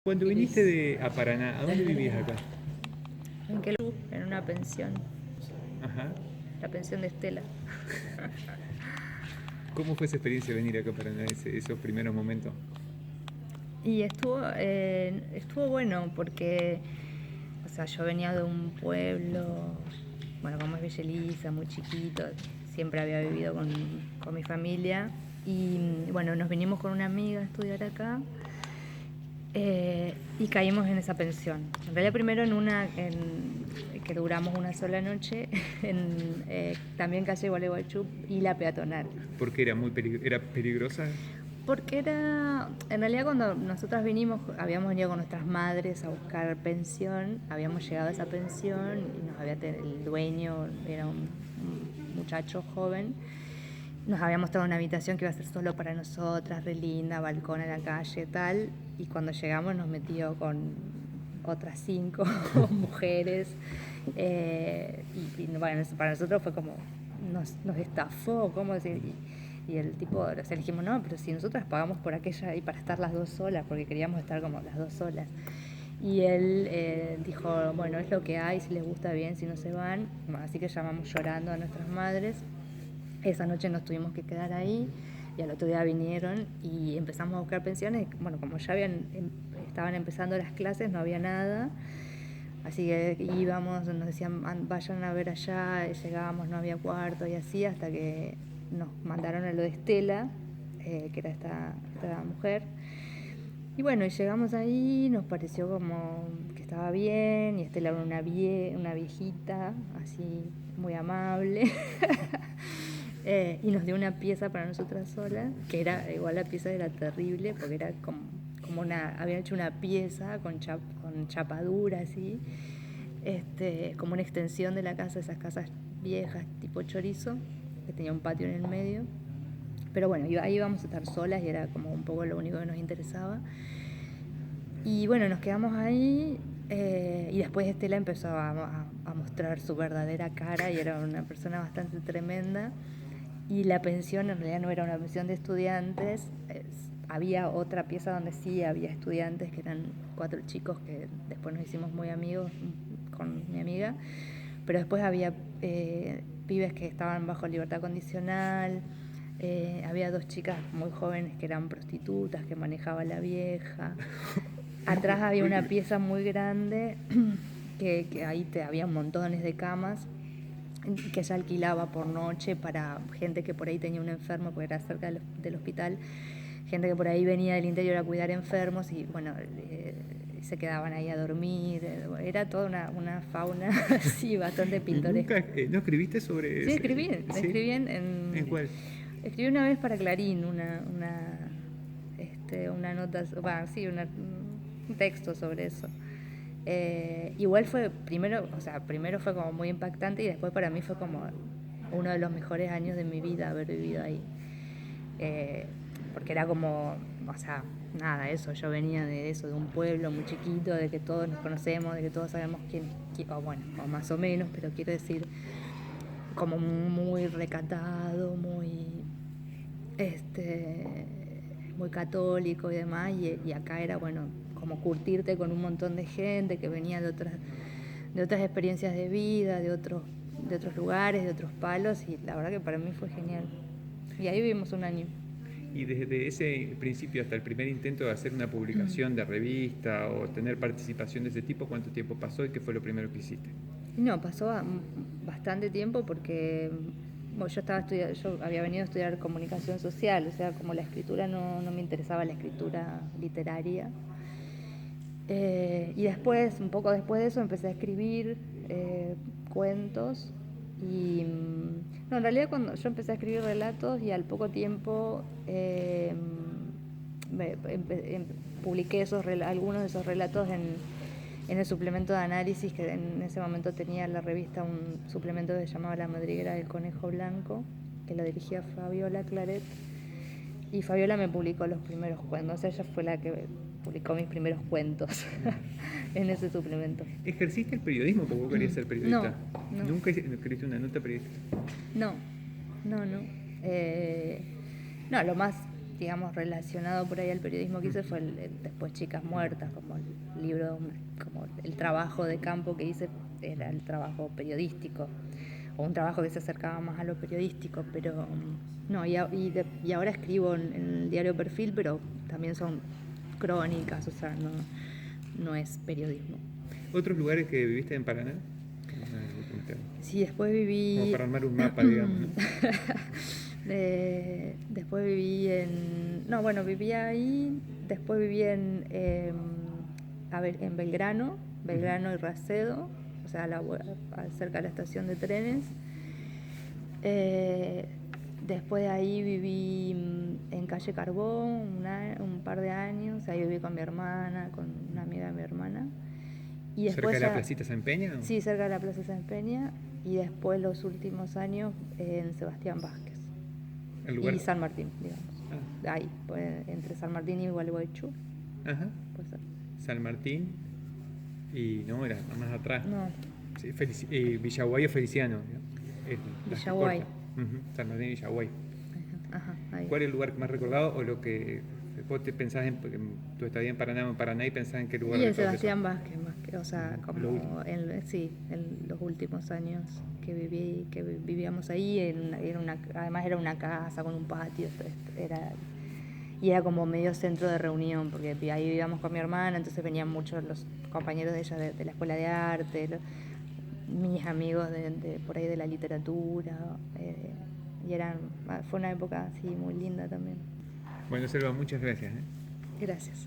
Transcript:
Cuando viniste a Paraná, ¿a dónde vivías acá? En Queluz, en una pensión, Ajá. la pensión de Estela. ¿Cómo fue esa experiencia de venir acá a Paraná, esos primeros momentos? Y estuvo bueno porque, o sea, yo venía de un pueblo, bueno, como es Villa Elisa, muy chiquito, siempre había vivido con mi familia y bueno, nos vinimos con una amiga a estudiar acá. Y caímos en esa pensión. En realidad primero que duramos una sola noche, en también calle Gualeguaychú y la peatonal. Porque era peligrosa. Porque en realidad cuando nosotras vinimos, habíamos venido con nuestras madres a buscar pensión, habíamos llegado a esa pensión y el dueño era un muchacho joven, nos había mostrado una habitación que iba a ser solo para nosotras, re linda, balcón a la calle, tal, y cuando llegamos nos metió con otras 5 mujeres, y bueno, para nosotros fue como, nos estafó, ¿cómo decir? Y el tipo, o sea, le dijimos, no, pero si nosotras pagamos por aquella y para estar las dos solas, porque queríamos estar como las dos solas. Y él dijo, bueno, es lo que hay, si les gusta bien, si no se van. Bueno, así que llamamos llorando a nuestras madres. Esa noche nos tuvimos que quedar ahí y al otro día vinieron y empezamos a buscar pensiones. Bueno, como ya estaban empezando las clases, no había nada. Así que íbamos, nos decían, vayan a ver allá, y llegábamos, no había cuarto y así, hasta que nos mandaron a lo de Estela, que era esta mujer. Y bueno, y llegamos ahí, nos pareció como que estaba bien, y Estela era una viejita, así, muy amable. Y nos dio una pieza para nosotras solas, que era, igual la pieza era terrible, porque era como habían hecho una pieza con chapadura, así, como una extensión de la casa, esas casas viejas, tipo chorizo, que tenía un patio en el medio. Pero bueno, ahí íbamos a estar solas y era como un poco lo único que nos interesaba. Y bueno, nos quedamos ahí, y después Estela empezó a mostrar su verdadera cara y era una persona bastante tremenda. Y la pensión en realidad no era una pensión de estudiantes, había otra pieza donde sí había estudiantes, que eran 4 chicos que después nos hicimos muy amigos con mi amiga, pero después había pibes que estaban bajo libertad condicional, había 2 chicas muy jóvenes que eran prostitutas, que manejaba la vieja. Atrás había una pieza muy grande que ahí había montones de camas que ella alquilaba por noche para gente que por ahí tenía un enfermo, porque era cerca del hospital, gente que por ahí venía del interior a cuidar enfermos y bueno, se quedaban ahí a dormir, era toda una fauna así bastante ¿Y nunca pintoresca. no escribiste sobre Sí, ese? ¿Sí? escribí ¿En cuál? escribí una vez para Clarín una nota, sí, un texto sobre eso. Igual fue primero fue como muy impactante y después para mí fue como uno de los mejores años de mi vida haber vivido ahí. Eh, Porque era como, o sea, nada, eso, yo venía de eso, de un pueblo muy chiquito, de que todos nos conocemos, de que todos sabemos o bueno, o más o menos, pero quiero decir, como muy recatado, este, muy católico y demás, y acá era, bueno, como curtirte con un montón de gente que venía de otras experiencias de vida, de otros lugares, de otros palos, y la verdad que para mí fue genial. Y ahí vivimos un año. Y desde ese principio hasta el primer intento de hacer una publicación de revista o tener participación de ese tipo, ¿cuánto tiempo pasó y qué fue lo primero que hiciste? No, pasó bastante tiempo porque bueno, yo había venido a estudiar comunicación social, o sea, como la escritura no me interesaba la escritura literaria. Y después, un poco después de eso, empecé a escribir cuentos. No, en realidad cuando yo empecé a escribir relatos y al poco tiempo publiqué algunos de esos relatos en el suplemento de análisis, que en ese momento tenía la revista un suplemento que se llamaba La Madriguera del Conejo Blanco, que lo dirigía Fabiola Claret. Y Fabiola me publicó los primeros cuentos, ella fue la que publicó mis primeros cuentos en ese suplemento. ¿Ejerciste el periodismo porque vos querías ser No, periodista? no, ¿Nunca escribiste una nota periodística? no, no, no. No, lo más digamos, relacionado por ahí al periodismo que hice fue después Chicas Muertas, como el libro, como el trabajo de campo que hice era el trabajo periodístico, o un trabajo que se acercaba más a lo periodístico, pero no, y ahora escribo en el diario Perfil, pero también son crónicas, o sea, no es periodismo. ¿Otros lugares que viviste en Paraná? Sí, después viví... Como para armar un mapa, digamos, ¿no? Después viví en... No, bueno, viví ahí, después viví en Belgrano y Racedo, o sea, cerca de la estación de trenes. Después de ahí viví en calle Carbón un par de años, ahí viví con mi hermana, con una amiga de mi hermana. Y después ¿Cerca de la Placita San Peña? ¿O? Sí, cerca de la Plaza San Peña. Y después los últimos años en Sebastián Vázquez. ¿El lugar? Y San Martín, digamos. Ah. Ahí, pues, entre San Martín y Gualeguaychú. Ajá. Puede ser. San Martín y no, era más atrás. No. Sí, Villaguay o Feliciano. Villaguay. San Martín y Villaguay. Ajá, ahí. ¿Cuál es el lugar más recordado o lo que vos te pensás en tu estadía en Paraná y pensás en qué lugar? Y en Sebastián Vázquez, más que, o sea, como en los últimos años que vivíamos ahí, además era una casa con un patio, y era como medio centro de reunión, porque ahí vivíamos con mi hermana, entonces venían muchos los compañeros de ella de la escuela de arte, mis amigos de por ahí de la literatura, y fue una época así muy linda también. Bueno, Selva, muchas gracias. Gracias.